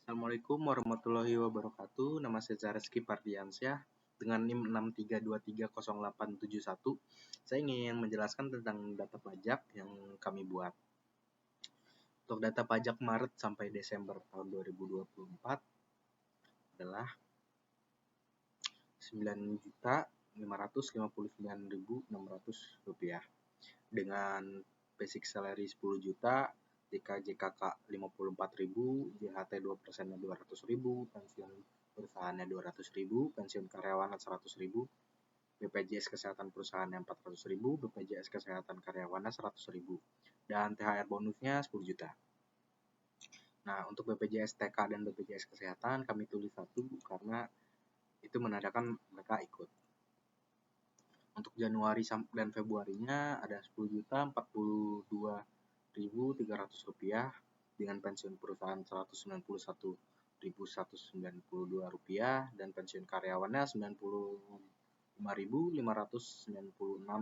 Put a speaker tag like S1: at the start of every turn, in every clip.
S1: Assalamualaikum warahmatullahi wabarakatuh. Nama saya Zareski Pardiansyah dengan NIM 6323081. Saya ingin menjelaskan tentang data pajak yang kami buat. Untuk data pajak Maret sampai Desember tahun 2024 adalah 9.559.600 rupiah dengan basic salary 10 juta, JKK 54.000, JHT 2%-nya 200.000, pensiun perusahaannya 200.000, pensiun karyawan 100.000, BPJS kesehatan perusahaannya 400.000, BPJS kesehatan karyawannya 100.000, dan THR bonusnya 10 juta. Nah, untuk BPJS TK dan BPJS kesehatan kami tulis satu karena itu menandakan mereka ikut. Untuk Januari dan Februarinya ada 10.042.300 rupiah dengan pensiun perusahaan 191.192 rupiah dan pensiun karyawannya 95.596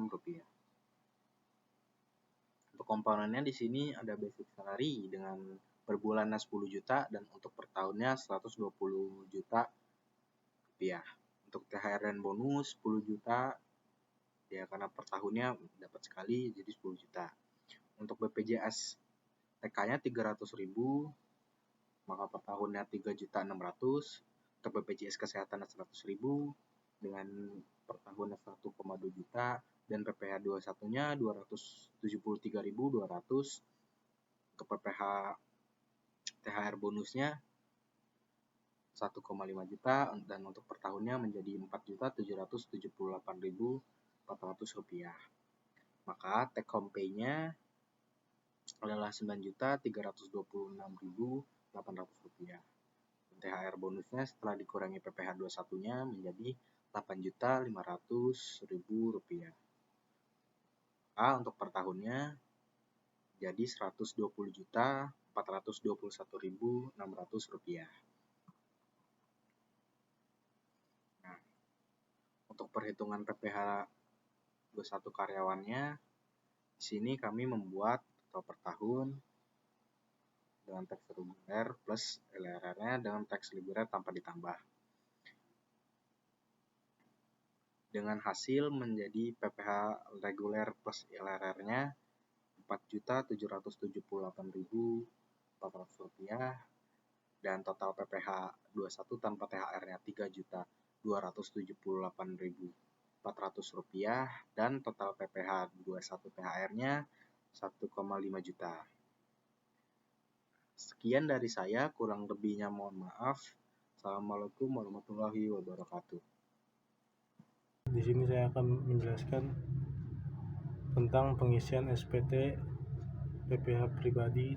S1: rupiah. Untuk komponennya di sini ada basic salary dengan per bulannya 10 juta dan untuk per tahunnya 120 juta rupiah. Untuk THR dan bonus 10 juta ya karena per tahunnya dapat sekali jadi 10 juta. Untuk BPJS TK-nya 300.000 maka per tahunnya 3.600.000. Untuk BPJS kesehatan 100.000 dengan per tahunnya 1,2 juta dan PPh 21-nya 273.200. Untuk PPh THR bonusnya 1,5 juta dan untuk per tahunnya menjadi 4.778.400 rupiah. Maka take home pay-nya adalah 9.326.800 rupiah. THR bonusnya setelah dikurangi PPh 21-nya menjadi 8.500.000 rupiah. Untuk per tahunnya jadi 120.421.600 rupiah. Nah, untuk perhitungan PPh 21 karyawannya di sini kami membuat atau per tahun dengan tax reguler plus LRR-nya dengan tax reguler tanpa ditambah. Dengan hasil menjadi PPh reguler plus LRR-nya 4.778.400 rupiah dan total PPh 21 tanpa THR-nya 3.278.400 rupiah dan total PPh 21 THR-nya 1,5 juta. Sekian dari saya, kurang lebihnya mohon maaf. Assalamualaikum warahmatullahi wabarakatuh.
S2: Di sini saya akan menjelaskan tentang pengisian SPT PPh pribadi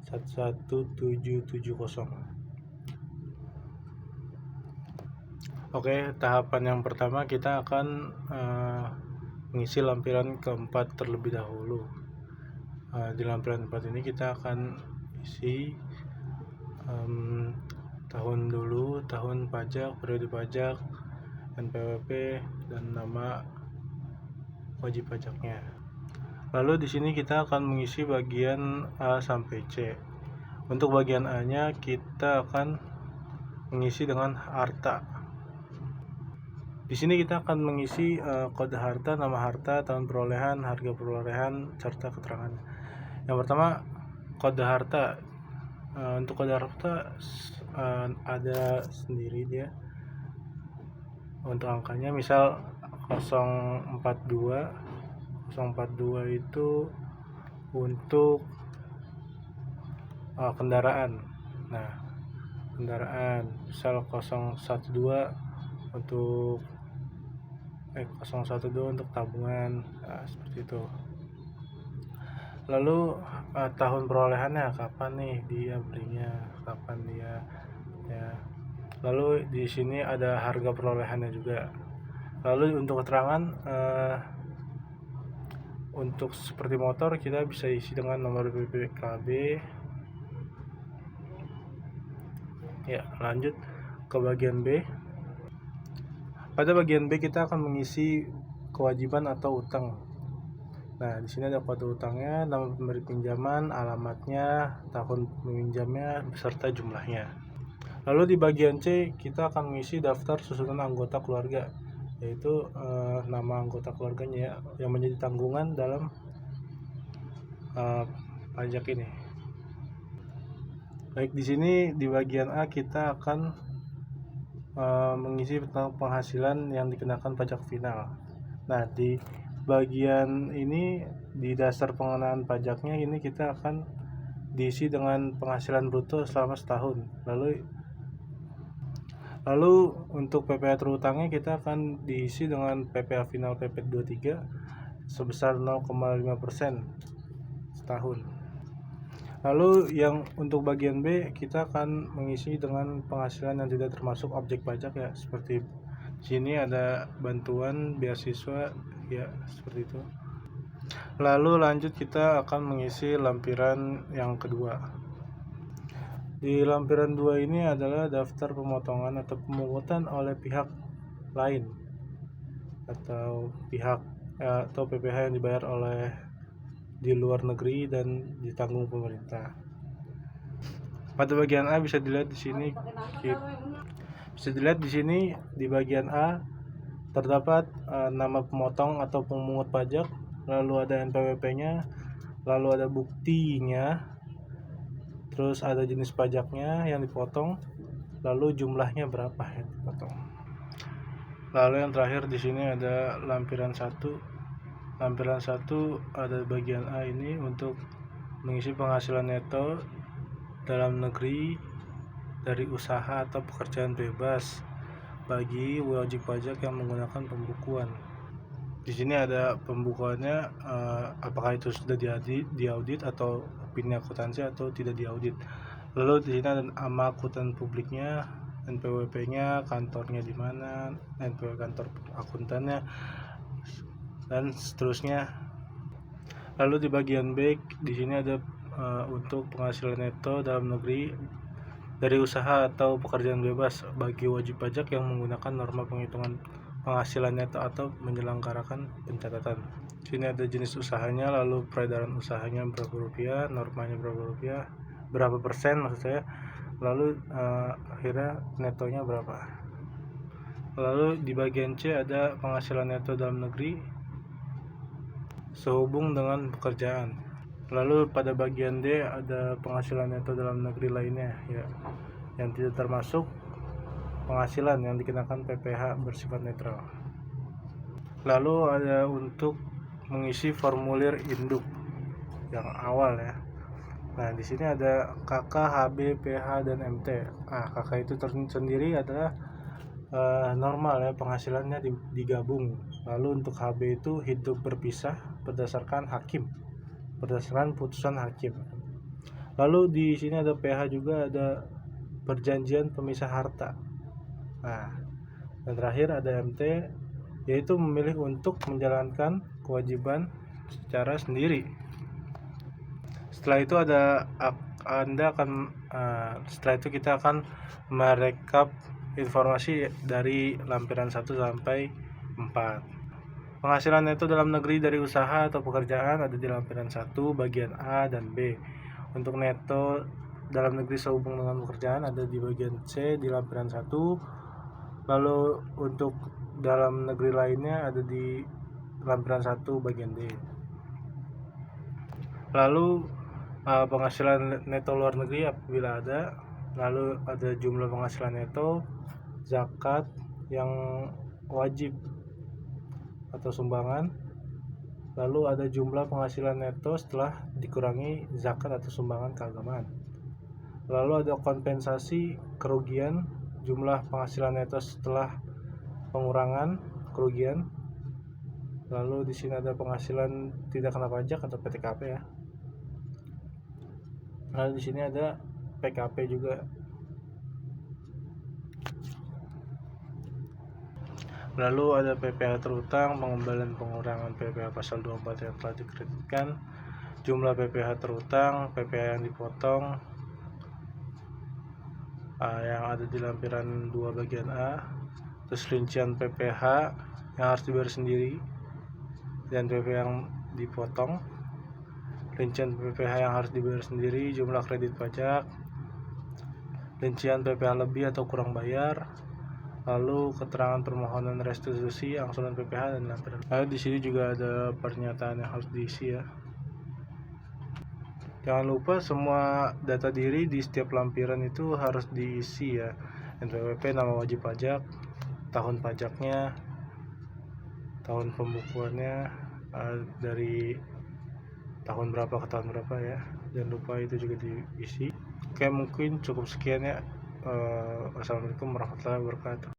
S2: 11770. Oke, tahapan yang pertama kita akan mengisi lampiran keempat terlebih dahulu. Di lampiran 4 ini kita akan isi tahun dulu, tahun pajak, periode pajak, NPWP, dan nama wajib pajaknya. Lalu di sini kita akan mengisi bagian A sampai C. Untuk bagian A-nya kita akan mengisi dengan harta. Di sini kita akan mengisi kode harta, nama harta, tahun perolehan, harga perolehan, serta keterangan. Yang pertama, kode harta. Untuk kode harta ada sendiri dia. Untuk angkanya misal 042 itu untuk kendaraan. Nah, kendaraan misal 012 untuk 012 untuk tabungan. Nah, seperti itu. Lalu tahun perolehannya kapan nih dia belinya, kapan dia ya. Lalu di sini ada harga perolehannya juga. Lalu untuk keterangan untuk seperti motor kita bisa isi dengan nomor BPKB. Ya, lanjut ke bagian B. Pada bagian B kita akan mengisi kewajiban atau utang. Nah, di sini ada kode utangnya, nama pemberi pinjaman, alamatnya, tahun meminjamnya, beserta jumlahnya. Lalu di bagian C kita akan mengisi daftar susunan anggota keluarga, yaitu nama anggota keluarganya ya, yang menjadi tanggungan dalam pajak ini. Baik, di sini di bagian A kita akan mengisi tentang penghasilan yang dikenakan pajak final. Nah, di bagian ini di dasar pengenaan pajaknya ini kita akan diisi dengan penghasilan bruto selama setahun. Lalu untuk PPh terutangnya kita akan diisi dengan PPh final PP 23 sebesar 0,5% setahun. Lalu yang untuk bagian B kita akan mengisi dengan penghasilan yang tidak termasuk objek pajak ya, seperti sini ada bantuan beasiswa ya, seperti itu. Lalu lanjut kita akan mengisi lampiran yang kedua. Di lampiran 2 ini adalah daftar pemotongan atau pemungutan oleh pihak lain atau pihak atau PPh yang dibayar oleh di luar negeri dan ditanggung pemerintah. Pada bagian A bisa dilihat di sini di bagian A terdapat nama pemotong atau pemungut pajak, lalu ada NPWP-nya, lalu ada buktinya, terus ada jenis pajaknya yang dipotong, lalu jumlahnya berapa yang dipotong. Lalu yang terakhir di sini ada lampiran 1. Lampiran 1 ada bagian A ini untuk mengisi penghasilan neto dalam negeri dari usaha atau pekerjaan bebas bagi wajib pajak yang menggunakan pembukuan. Di sini ada pembukuannya, apakah itu sudah diaudit atau opini akuntansi atau tidak diaudit. Lalu di sini ada nama akuntan publiknya, NPWP-nya, kantornya di mana, NPWP kantor akuntannya, dan seterusnya. Lalu di bagian B di sini ada untuk penghasilan neto dalam negeri dari usaha atau pekerjaan bebas bagi wajib pajak yang menggunakan norma penghitungan penghasilan neto atau menyelenggarakan pencatatan. Sini ada jenis usahanya, lalu peredaran usahanya berapa rupiah, normanya berapa rupiah, berapa persen maksud saya, lalu akhirnya netonya berapa. Lalu di bagian C ada penghasilan neto dalam negeri sehubung dengan pekerjaan. Lalu pada bagian D ada penghasilan neto dalam negeri lainnya ya, yang tidak termasuk penghasilan yang dikenakan PPh bersifat netral. Lalu ada untuk mengisi formulir induk yang awal ya. Nah, di sini ada KK, HB, PH, dan MT. KK itu sendiri adalah normal ya, penghasilannya digabung. Lalu untuk HB itu hidup berpisah berdasarkan putusan hakim. Lalu di sini ada PH juga, ada perjanjian pemisah harta. Nah, dan terakhir ada MT, yaitu memilih untuk menjalankan kewajiban secara sendiri. Setelah itu setelah itu kita akan merekap informasi dari lampiran 1 sampai 4. Penghasilan neto dalam negeri dari usaha atau pekerjaan ada di lampiran 1 bagian A dan B. Untuk neto dalam negeri sehubung dengan pekerjaan ada di bagian C di lampiran 1. Lalu untuk dalam negeri lainnya ada di lampiran 1 bagian D. Lalu penghasilan neto luar negeri apabila ada, lalu ada jumlah penghasilan neto, zakat yang wajib atau sumbangan, lalu ada jumlah penghasilan neto setelah dikurangi zakat atau sumbangan keagamaan, lalu ada kompensasi kerugian, jumlah penghasilan neto setelah pengurangan kerugian, lalu di sini ada penghasilan tidak kena pajak atau PTKP ya. Lalu di sini ada PKP juga. Lalu ada PPh terutang, pengembalian pengurangan PPh pasal 24 yang telah dikreditkan, jumlah PPh terutang, PPh yang dipotong yang ada di lampiran 2 bagian A, terus rincian PPh yang harus dibayar sendiri dan PPh yang dipotong, rincian PPh yang harus dibayar sendiri, jumlah kredit pajak, rincian PPh lebih atau kurang bayar, lalu keterangan permohonan restitusi, angsuran PPh dan lain-lain. Lalu di sini juga ada pernyataan yang harus diisi ya. Jangan lupa semua data diri di setiap lampiran itu harus diisi ya. NPWP, nama wajib pajak, tahun pajaknya, tahun pembukuannya, dari tahun berapa ke tahun berapa ya. Jangan lupa itu juga diisi. Oke, mungkin cukup sekian ya. Wassalamualaikum warahmatullahi wabarakatuh.